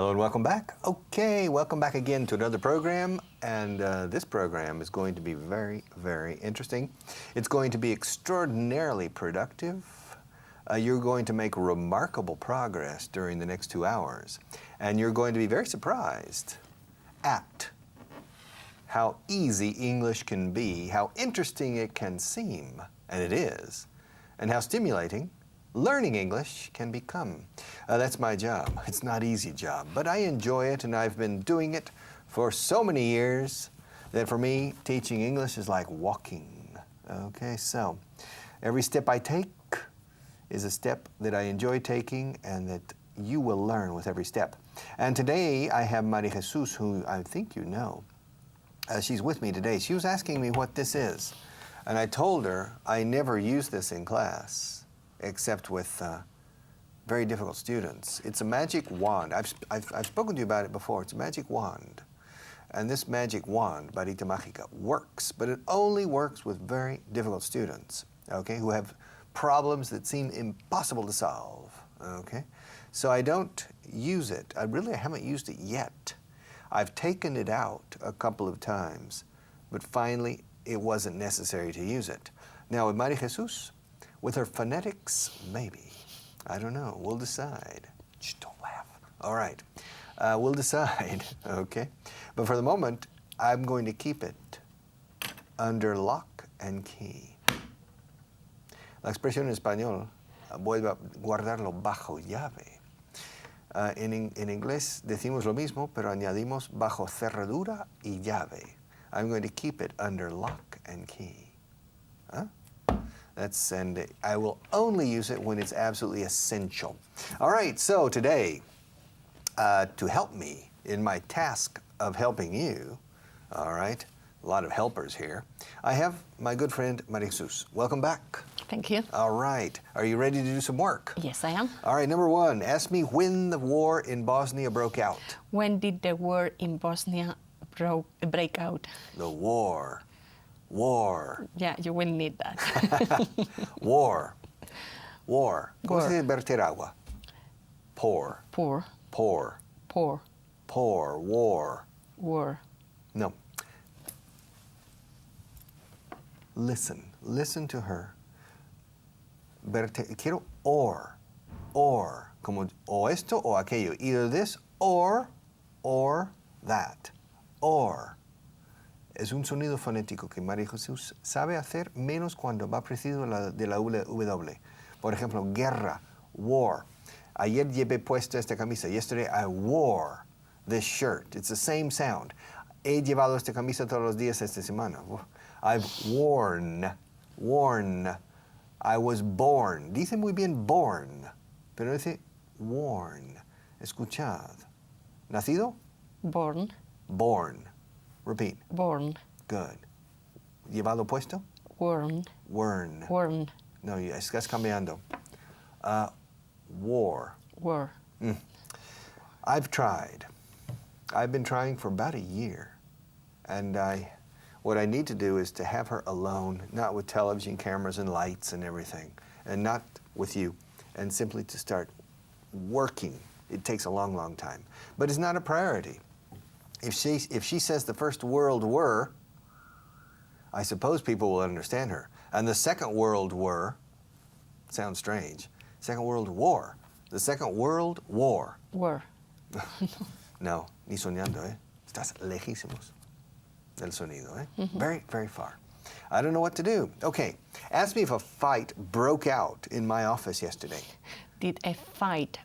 Hello and welcome back. Okay, welcome back again to another program. And this program is going to be very, very interesting. It's going to be extraordinarily productive. You're going to make remarkable progress during the next 2 hours. And you're going to be very surprised at how easy English can be, how interesting it can seem, and it is, and how stimulating learning English can become. That's my job. It's not an easy job, but I enjoy it, and I've been doing it for so many years that for me, teaching English is like walking. Okay, so every step I take is a step that I enjoy taking and that you will learn with every step. And today I have Maria Jesus, who I think you know. She's with me today. She was asking me what this is, and I told her I never use this in class, except with very difficult students. It's a magic wand. I've spoken to you about it before. It's a magic wand. And this magic wand, Varita Mágica, works, but it only works with very difficult students, okay, who have problems that seem impossible to solve, okay? So I don't use it. I haven't used it yet. I've taken it out a couple of times, but finally it wasn't necessary to use it. Now with Maria Jesus, with her phonetics, maybe. I don't know. We'll decide. Shh, don't laugh. All right. We'll decide, okay? But for the moment, I'm going to keep it under lock and key. La expresión en español, vuelve a guardarlo bajo llave. En inglés decimos lo mismo, pero añadimos bajo cerradura y llave. I'm going to keep it under lock and key. Huh? And I will only use it when it's absolutely essential. All right, so today, to help me in my task of helping you, all right, a lot of helpers here, I have my good friend Maria Jesus. Welcome back. Thank you. All right, are you ready to do some work? Yes, I am. All right, number one, ask me when the war in Bosnia broke out. When did the war in Bosnia break out? The war. Yeah, you will need that. War. ¿Cómo se dice verter agua? Pour. War. No. Listen to her. Quiero or, como o esto o aquello. Either this or that. Or. Es un sonido fonético que Maria Jesus sabe hacer menos cuando va precedido de la W. Por ejemplo, guerra, war. Ayer llevé puesta esta camisa. Yesterday I wore this shirt. It's the same sound. He llevado esta camisa todos los días esta semana. I've worn. I was born. Dice muy bien born, pero dice worn. Escuchad. ¿Nacido? Born. Repeat. Born. Good. ¿Llevado puesto? Worn. No, estás cambiando. War. I've tried. I've been trying for about a year. And what I need to do is to have her alone, not with television cameras and lights and everything, and not with you, and simply to start working. It takes a long, long time. But it's not a priority. If she says the First World War, I suppose people will understand her. And the Second World War, sounds strange, Second World War. The Second World War. No, ni soñando, ¿eh? Estás lejísimos del sonido, ¿eh? Mm-hmm. Very, very far. I don't know what to do. Okay, ask me if a fight broke out in my office yesterday. Did a fight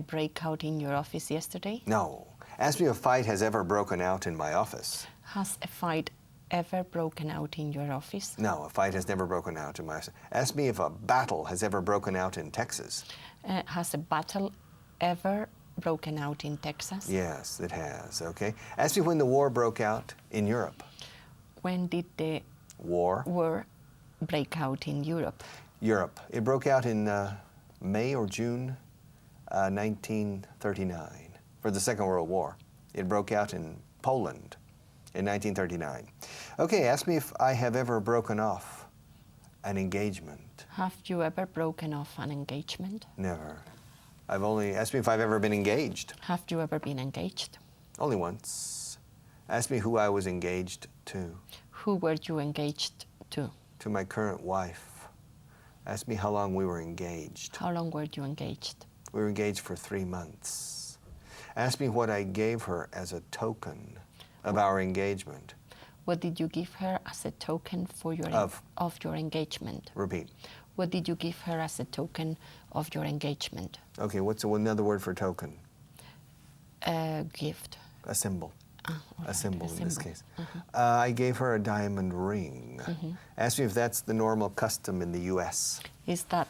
break out in your office yesterday? No. Ask me if a fight has ever broken out in my office. Has a fight ever broken out in your office? No, a fight has never broken out in my office. Ask me if a battle has ever broken out in Texas. Has a battle ever broken out in Texas? Yes, it has, okay. Ask me when the war broke out in Europe. When did the war break out in Europe? Europe. It broke out in May or June 1939 for the Second World War. It broke out in Poland in 1939. Okay, ask me if I have ever broken off an engagement. Have you ever broken off an engagement? Never. Asked me if I've ever been engaged. Have you ever been engaged? Only once. Asked me who I was engaged to. Who were you engaged to? To my current wife. Asked me how long we were engaged. How long were you engaged? We were engaged for 3 months. Asked me what I gave her as a token of our engagement. What did you give her as a token for your of your engagement? Repeat. What did you give her as a token of your engagement? Okay, what's another word for token? A gift. A symbol. Alright, A symbol in this case. Uh-huh. I gave her a diamond ring. Asked me if that's the normal custom in the U.S. Is that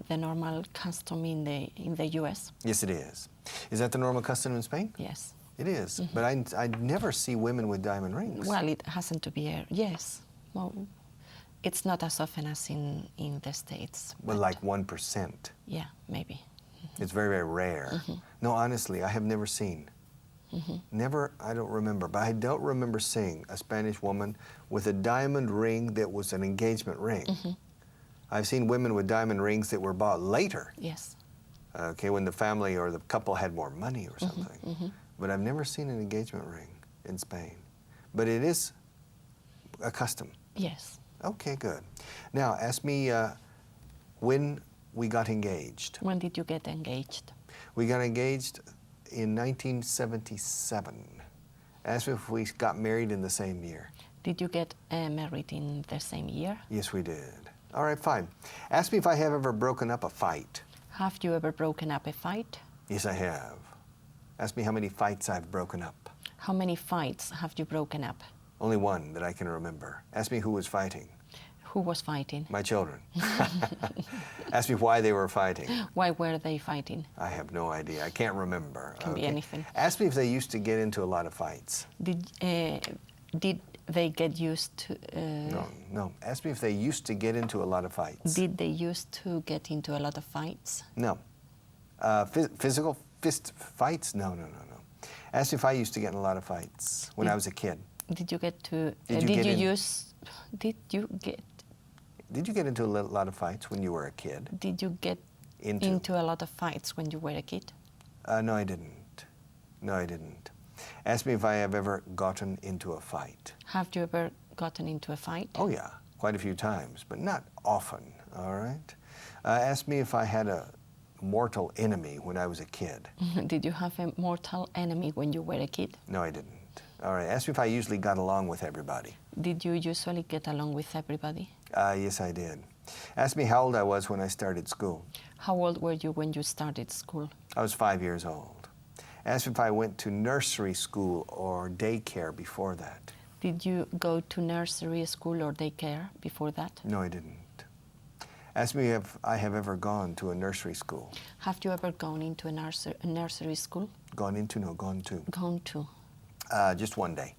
the normal custom in the U.S.? Yes, it is. Is that the normal custom in Spain? Yes. It is. But I never see women with diamond rings. Well, it hasn't to be yes. Well, it's not as often as in the States. Well, like 1%. Yeah, maybe. It's very, very rare. No, honestly, I have never seen. Never, I don't remember, but I don't remember seeing a Spanish woman with a diamond ring that was an engagement ring. I've seen women with diamond rings that were bought later. Yes. Okay, when the family or the couple had more money or something. But I've never seen an engagement ring in Spain. But it is a custom. Yes. Okay, good. Now, ask me when we got engaged. When did you get engaged? We got engaged in 1977. Ask me if we got married in the same year. Did you get married in the same year? Yes, we did. All right, fine. Ask me if I have ever broken up a fight. Have you ever broken up a fight? Yes, I have. Ask me how many fights I've broken up. How many fights have you broken up? Only one that I can remember. Ask me who was fighting. Who was fighting? My children. Ask me why they were fighting. Why were they fighting? I have no idea. I can't remember. Can be anything. Ask me if they used to get into a lot of fights. Did they get used to? No. Ask me if they used to get into a lot of fights. Did they used to get into a lot of fights? No. Physical fist fights? No. Ask me if I used to get in a lot of fights when I was a kid. Did you get to? Did you get into a lot of fights when you were a kid? Did you get into a lot of fights when you were a kid? No, I didn't. No, I didn't. Ask me if I have ever gotten into a fight. Have you ever gotten into a fight? Oh, yeah, quite a few times, but not often, all right? Ask me if I had a mortal enemy when I was a kid. Did you have a mortal enemy when you were a kid? No, I didn't. All right, ask me if I usually got along with everybody. Did you usually get along with everybody? Yes, I did. Ask me how old I was when I started school. How old were you when you started school? I was 5 years old. Ask me if I went to nursery school or daycare before that. Did you go to nursery school or daycare before that? No, I didn't. Ask me if I have ever gone to a nursery school. Have you ever gone into a nursery school? Gone into? No, gone to. Gone to. Just one day.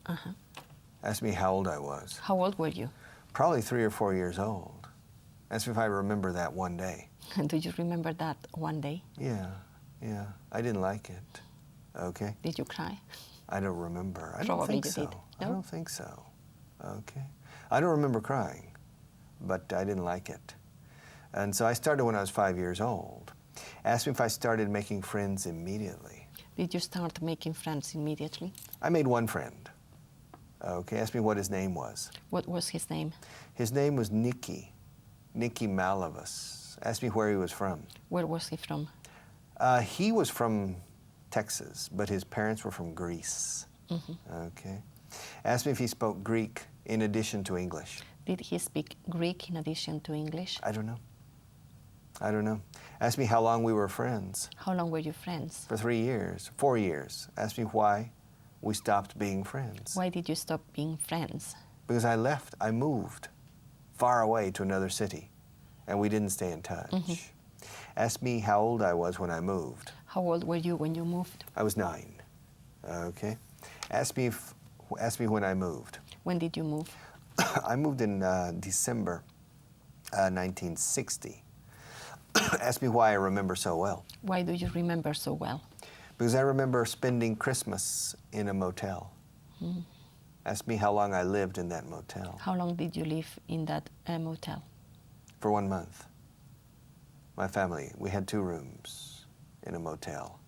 Ask me how old I was. How old were you? Probably 3 or 4 years old. Ask me if I remember that one day. Do you remember that one day? Yeah. I didn't like it. Okay. Did you cry? I don't remember. I don't Probably think you so. did. No? I don't think so. Okay. I don't remember crying, but I didn't like it. And so I started when I was 5 years old. Ask me if I started making friends immediately. Did you start making friends immediately? I made one friend. Okay, ask me what his name was. What was his name? His name was Nicky Malavas. Ask me where he was from. Where was he from? He was from Texas, but his parents were from Greece. Okay. Ask me if he spoke Greek in addition to English. Did he speak Greek in addition to English? I don't know. Ask me how long we were friends. How long were you friends? For 3 years, 4 years. Ask me why we stopped being friends. Why did you stop being friends? Because I left. I moved far away to another city, and we didn't stay in touch. Ask me how old I was when I moved. How old were you when you moved? I was 9. Okay. Ask me when I moved. When did you move? I moved in December 1960. Ask me why I remember so well. Why do you remember so well? Because I remember spending Christmas in a motel. Ask me how long I lived in that motel. How long did you live in that motel? For 1 month. My family, we had 2 rooms. in a motel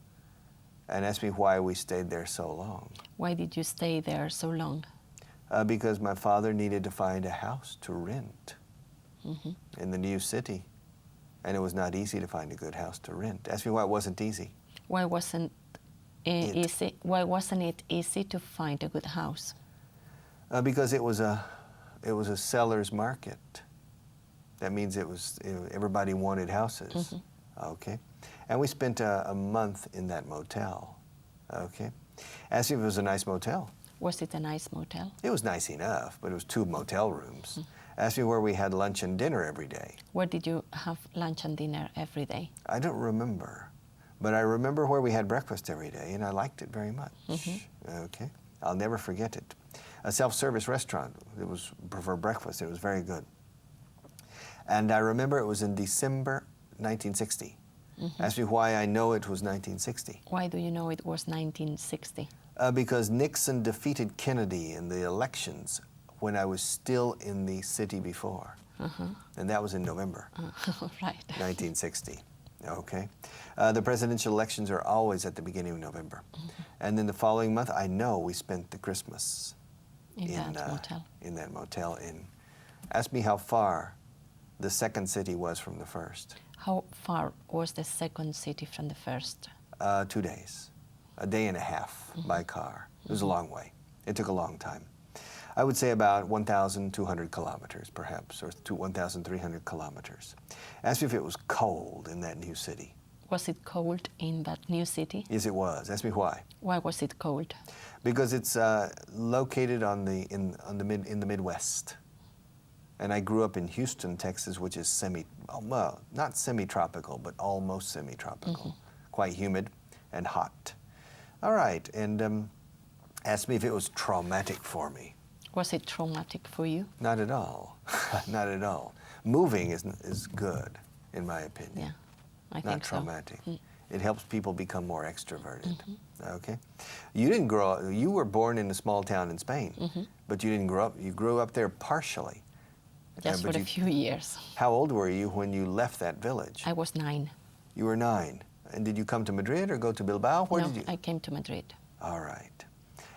and asked me why we stayed there so long. Why did you stay there so long? Because my father needed to find a house to rent in the new city, and it was not easy to find a good house to rent. Ask me why it wasn't easy. Why wasn't easy? Why wasn't it easy to find a good house? Because it was a seller's market. That means everybody wanted houses. Okay, and we spent a month in that motel. Okay, asked me if it was a nice motel. Was it a nice motel? It was nice enough, but it was 2 motel rooms. Asked me where we had lunch and dinner every day. Where did you have lunch and dinner every day? I don't remember, but I remember where we had breakfast every day, and I liked it very much. Okay, I'll never forget it. A self-service restaurant. It was for breakfast. It was very good. And I remember it was in December 1960. Ask me why I know it was 1960. Why do you know it was 1960? Because Nixon defeated Kennedy in the elections when I was still in the city before. And that was in November Right. 1960. Okay. The presidential elections are always at the beginning of November. And then the following month, I know we spent the Christmas In that motel. in that motel. Ask me how far the second city was from the first. How far was the second city from the first? 2 days, a day and a half by car. It was a long way. It took a long time. I would say about 1,200 kilometers, perhaps, or 1,300 kilometers. Ask me if it was cold in that new city. Was it cold in that new city? Yes, it was. Ask me why. Why was it cold? Because it's located in the Midwest. And I grew up in Houston, Texas, which is not semi-tropical, but almost semi-tropical. Quite humid and hot. All right, and asked me if it was traumatic for me. Was it traumatic for you? Not at all. Not at all. Moving is good, in my opinion. Yeah, I Not think traumatic. so. It helps people become more extroverted. Okay. You were born in a small town in Spain, but you didn't grow up. You grew up there partially. Just but for a few years. How old were you when you left that village? I was 9. You were 9. And did you come to Madrid or go to Bilbao? Where No, did you? I came to Madrid. All right.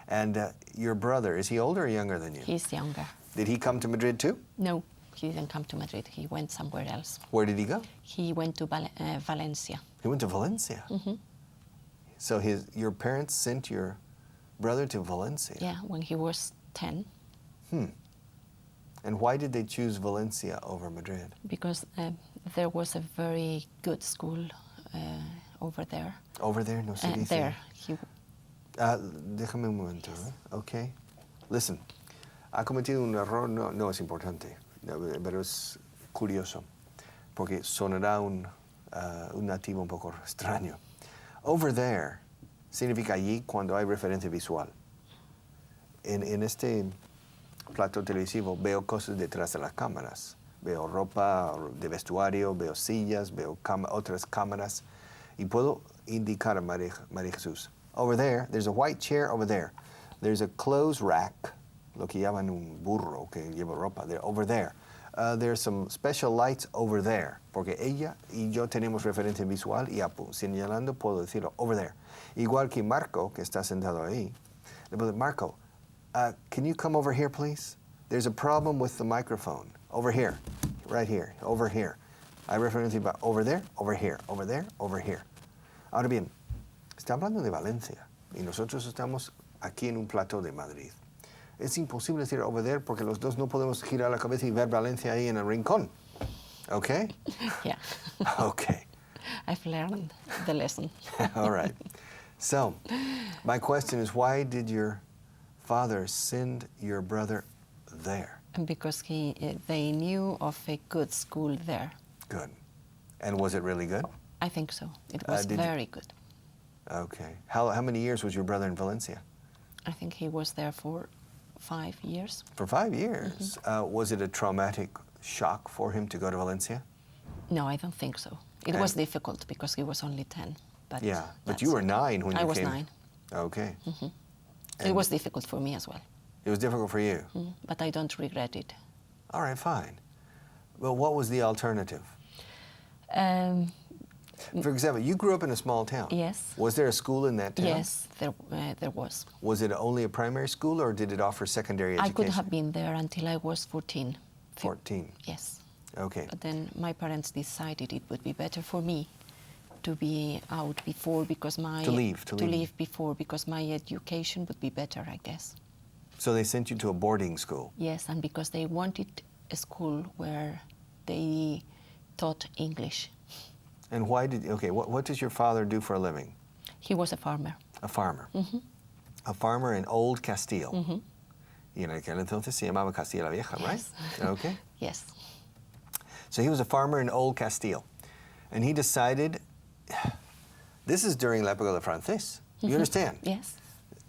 And your brother, is he older or younger than you? He's younger. Did he come to Madrid too? No, he didn't come to Madrid. He went somewhere else. Where did he go? He went to Valencia. He went to Valencia. So your parents sent your brother to Valencia. Yeah, when he was 10, And why did they choose Valencia over Madrid? because there was a very good school over there. Over there, no se dice. There, Déjame un momento. Okay. Listen, ha cometido un error, no es importante, pero es curioso, porque sonará un nativo un poco extraño. Over there significa allí cuando hay referencia visual. En este plato televisivo veo cosas detrás de las cámaras. Veo ropa de vestuario, veo sillas, veo otras cámaras y puedo indicar a María Jesús. Over there, there's a white chair over there. There's a clothes rack, lo que llaman un burro que lleva ropa. Over there. There's some special lights over there, porque ella y yo tenemos referencia visual y señalando puedo decirlo over there. Igual que Marco, que está sentado ahí, le puedo decir, Marco, can you come over here, please? There's a problem with the microphone. Over here, right here, over here. Hay referencia over there, over here, over there, over here. Ahora bien, está hablando de Valencia y nosotros estamos aquí en un plato de Madrid. Es imposible decir over there porque los dos no podemos girar la cabeza y ver Valencia ahí en el rincón. Okay? Yeah. Okay. I've learned the lesson. All right. So, my question is, why did your father send your brother there? And because they knew of a good school there. Good. And was it really good? I think so. It was very good. Okay. How many years was your brother in Valencia? I think he was there for 5 years. For 5 years. Was it a traumatic shock for him to go to Valencia? No, I don't think so. It was difficult because he was only 10. But yeah, but you were 9 when you came. I was 9. Okay. It was difficult for me as well. It was difficult for you? But I don't regret it. All right, fine. Well, what was the alternative? For example, you grew up in a small town. Yes. Was there a school in that town? Yes, there was. Was it only a primary school, or did it offer secondary I education? could have been there until I was 14. 14. Yes. Okay. But then my parents decided it would be better for me to be out before because my To leave. before because my education would be better, I guess. So they sent you to a boarding school. Yes, and because they wanted a school where they taught English. And why did, okay, what does your father do for a living? He was a farmer. A farmer. Mm-hmm. A farmer in Old Castile. Mm-hmm. Y en aquel entonces se llamaba Castilla la Vieja, right? Yes. Okay. Yes. So he was a farmer in Old Castile. And he decided, this is during la époque de Francis. You understand? Yes.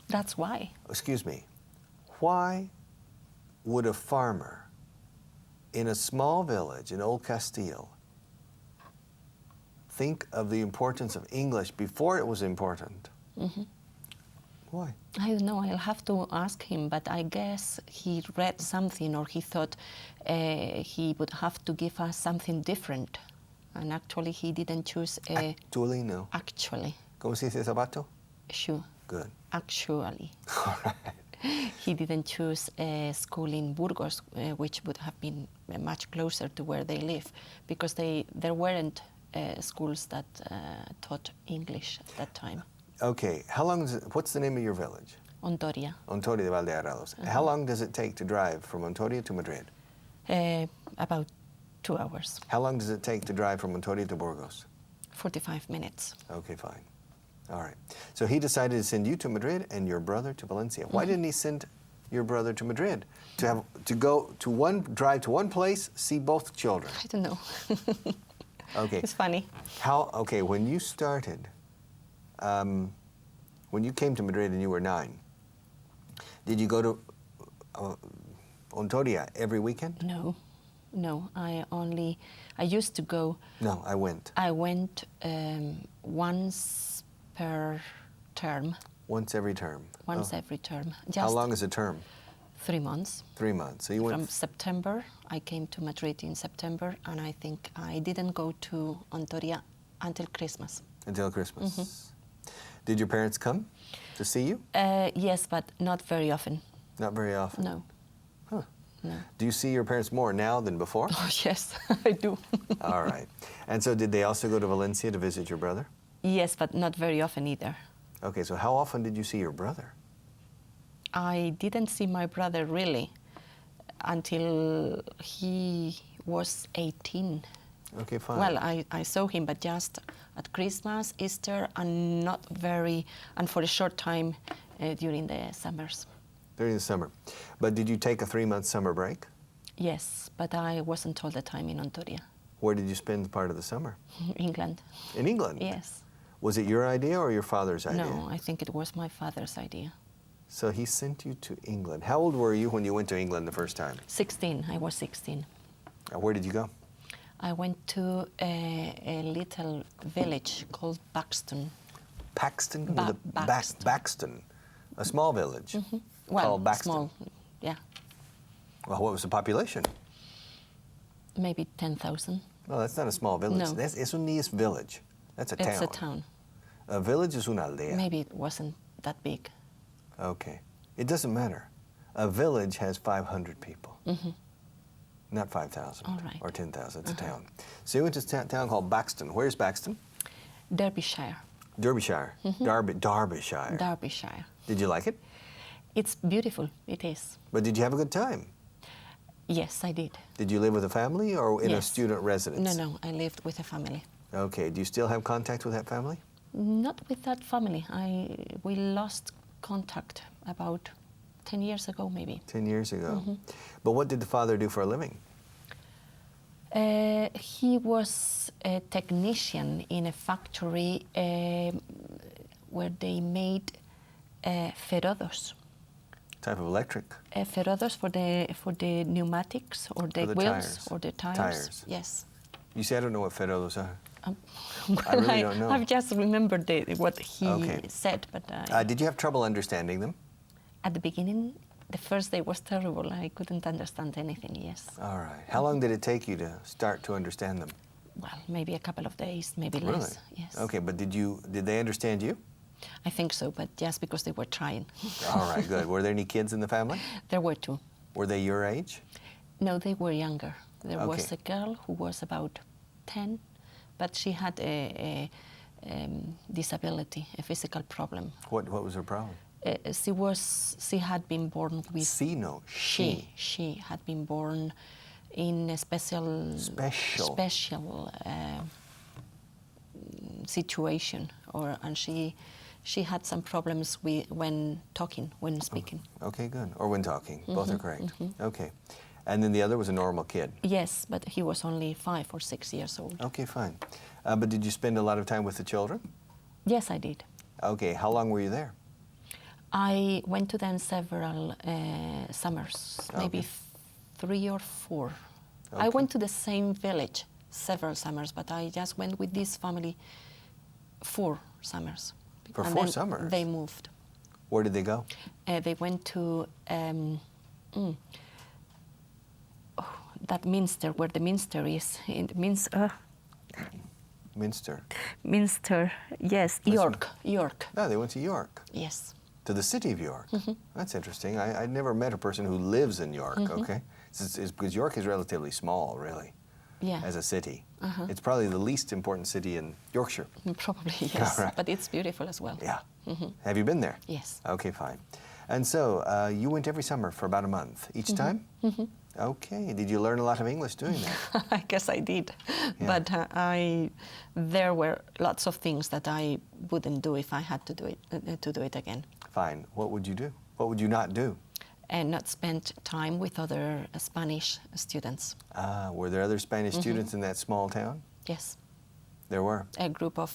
That's why. Excuse me. Why would a farmer in a small village in Old Castile think of the importance of English before it was important? Mm-hmm. Why? I don't know. I'll have to ask him, but I guess he read something or he thought he would have to give us something different. And actually, he didn't choose a. Actually, no. Actually, ¿Cómo se dice zapato? sure. Good. Actually, All right. he didn't choose a school in Burgos, which would have been much closer to where they live, because there weren't schools that taught English at that time. Okay. How long is it, what's the name of your village? Ontoria, Ontoria de Valdearados. How long does it take to drive from Ontoria to Madrid? about 2 hours, How long does it take to drive from Ontoria to Burgos? 45 minutes. Okay, fine. All right. So he decided to send you to Madrid and your brother to Valencia. Why didn't he send your brother to Madrid? To go to drive to one place, see both children. I don't know. Okay. It's funny. Okay, when you started, when you came to Madrid and you were 9, did you go to Ontoria every weekend? No. I used to go. No, I went. I went once per term. Once every term. Once Oh. every term. How Just long is a term? 3 months. 3 months. So you went From September, I came to Madrid in September, and I think I didn't go to Ontoria until Christmas. until Christmas. Did your parents come to see you? Yes, but not very often. Not very often. No. Huh. No. Do you see your parents more now than before? Oh, yes, I do. All right. And so did they also go to Valencia to visit your brother? Yes, but not very often either. Okay, so how often did you see your brother? I didn't see my brother really until he was 18. Okay, fine. Well, I saw him, but just at Christmas, Easter, and and for a short time during the summers. During the summer. But did you take a 3-month summer break? Yes, but I wasn't all the time in Ontoria, Where did you spend part of the summer? England. In England? Yes. Was it your idea or your father's idea? No, I think it was my father's idea. So he sent you to England. How old were you when you went to England the first time? 16. I was 16. Where did you go? I went to a little village called Buxton. Paxton? Baxton. Baxton. A small village Well, called Baxton. small, yeah, Well, what was the population? maybe 10,000. No, that's not a small village. No. Eso ni es village. That's a town. It's a town. A village is una aldea. Maybe it wasn't that big. Okay. It doesn't matter. A village has 500 people. Not 5,000 All right. or 10,000. It's a town. So you went to a town called Baxton. Where's Baxton? Derbyshire. Derbyshire. Derbyshire. Derbyshire. Did you like it? It's beautiful. It is. But did you have a good time? Yes, I did. Did you live with a family or in a Yes. student residence? No, I lived with a family. Okay. Do you still have contact with that family? Not with that family. We lost contact about 10 years ago, maybe. 10 years ago. But what did the father do for a living? He was a technician in a factory where they made ferodos. Type of electric? Ferodos for the pneumatics or the the wheels tires. or the tires. Tires. Yes. You say I don't know what ferodos are. Well, I really don't know. I've just remembered what he Okay. said, but Did you have trouble understanding them? at the beginning, the first day was terrible. I couldn't understand anything. Yes. All right. How long did it take you to start to understand them? well, maybe a couple of days, maybe Really? less. Yes. Okay, but did they understand you? I think so, but just because they were trying. All right, good. Were there any kids in the family? There were two. Were they your age? No, they were younger. There was Okay. a girl who was about 10, but she had a disability, a physical problem. What was her problem? She had been born with. She had been born in a special situation, and she had some problems when speaking. Okay, good. Or when talking. Both are correct. Okay. And then the other was a normal kid. Yes, but he was only 5 or 6 years old. Okay, fine. But did you spend a lot of time with the children? Yes, I did. Okay, how long were you there? I went to them several summers, maybe Okay. 3 or 4. I Okay. went to the same village several summers, but I just went with this family 4 summers. For And 4 then summers? They moved. Where did they go? They went to that Minster, where the Minster is. In Minster. Minster, yes, York. No, they went to York. Yes. To the city of York. That's interesting. I never met a person who lives in York, okay? It's because York is relatively small, really, Yeah. as a city. It's probably the least important city in Yorkshire. Probably, yes. All right. But it's beautiful as well. Yeah. Have you been there? Yes. Okay, fine. And so you went every summer for about a month each time? Okay. Did you learn a lot of English doing that? I guess I did. Yeah. But there were lots of things that I wouldn't do if I had to do it again. Fine. What would you do? What would you not do? And not spend time with other Spanish students. Were there other Spanish students in that small town? Yes. There were. A group of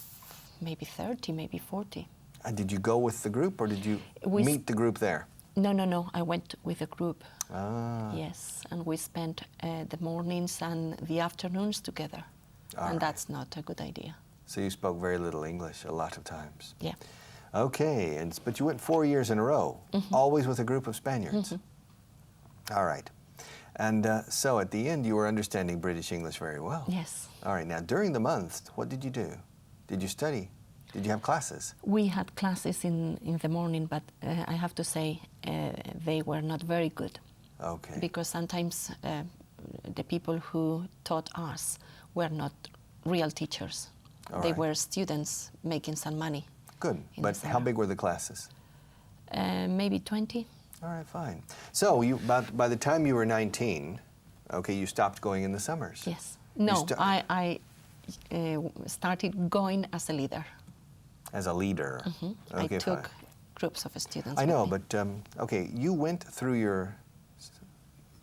maybe 30, maybe 40. Did you go with the group or did you We meet the group there? No. I went with a group. Ah. Yes. And we spent the mornings and the afternoons together. All And right. that's not a good idea. So you spoke very little English a lot of times. Yeah. Okay, but you went 4 years in a row, always with a group of Spaniards. All right. And so at the end, you were understanding British English very well. Yes. All right. Now, during the month, what did you do? Did you study? Did you have classes? We had classes in the morning, but I have to say they were not very good. Okay. Because sometimes the people who taught us were not real teachers. All They right. were students making some money. Good. in But the how summer. big were the classes? Maybe 20. All right, fine. So by the time you were 19, okay, you stopped going in the summers. Yes. You No, sta- I started going as a leader. As a leader. Okay, I took fine. groups of students. I know, with me. but okay, you went through your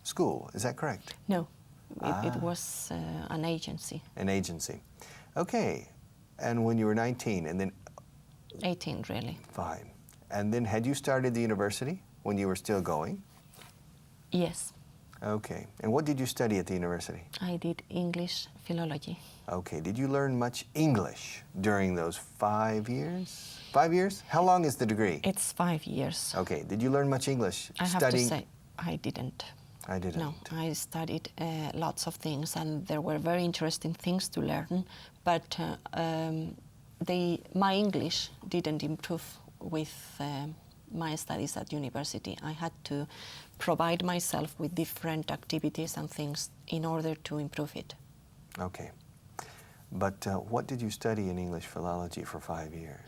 school, is that correct? No, it was an agency. An agency. Okay, and when you were 19, and then 18, really. fine. And then had you started the university when you were still going? Yes, Okay, and what did you study at the university? I did English philology. Okay, did you learn much English during those 5 years? 5 years? How long is the degree? It's 5 years. Okay, did you learn much English I have studying? to say, I didn't. I didn't. No, I studied lots of things, and there were very interesting things to learn. But my English didn't improve with my studies at university. I had to provide myself with different activities and things in order to improve it. Okay. But what did you study in English philology for 5 years?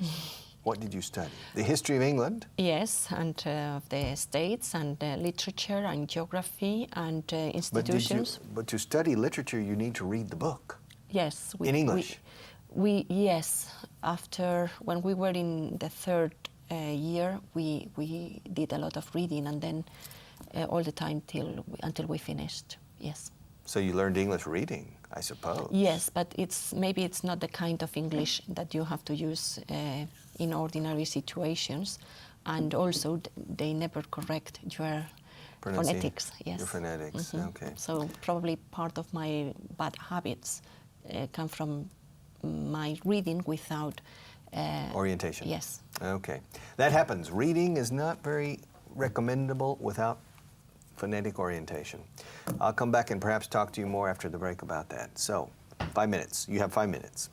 What did you study? The history of England? Yes, and of the states, and literature, and geography, and institutions. But to study literature, you need to read the book. Yes. In English? Yes. After, when we were in the third year, we did a lot of reading, and then all the time until we finished. Yes. So you learned English reading, I suppose. Yes, but maybe it's not the kind of English that you have to use in ordinary situations, and also they never correct your phonetics. Yes. Your phonetics, okay. So probably part of my bad habits come from my reading without Orientation. Yes. Okay. That happens. Reading is not very recommendable without phonetic orientation. I'll come back and perhaps talk to you more after the break about that. So, 5 minutes. You have 5 minutes.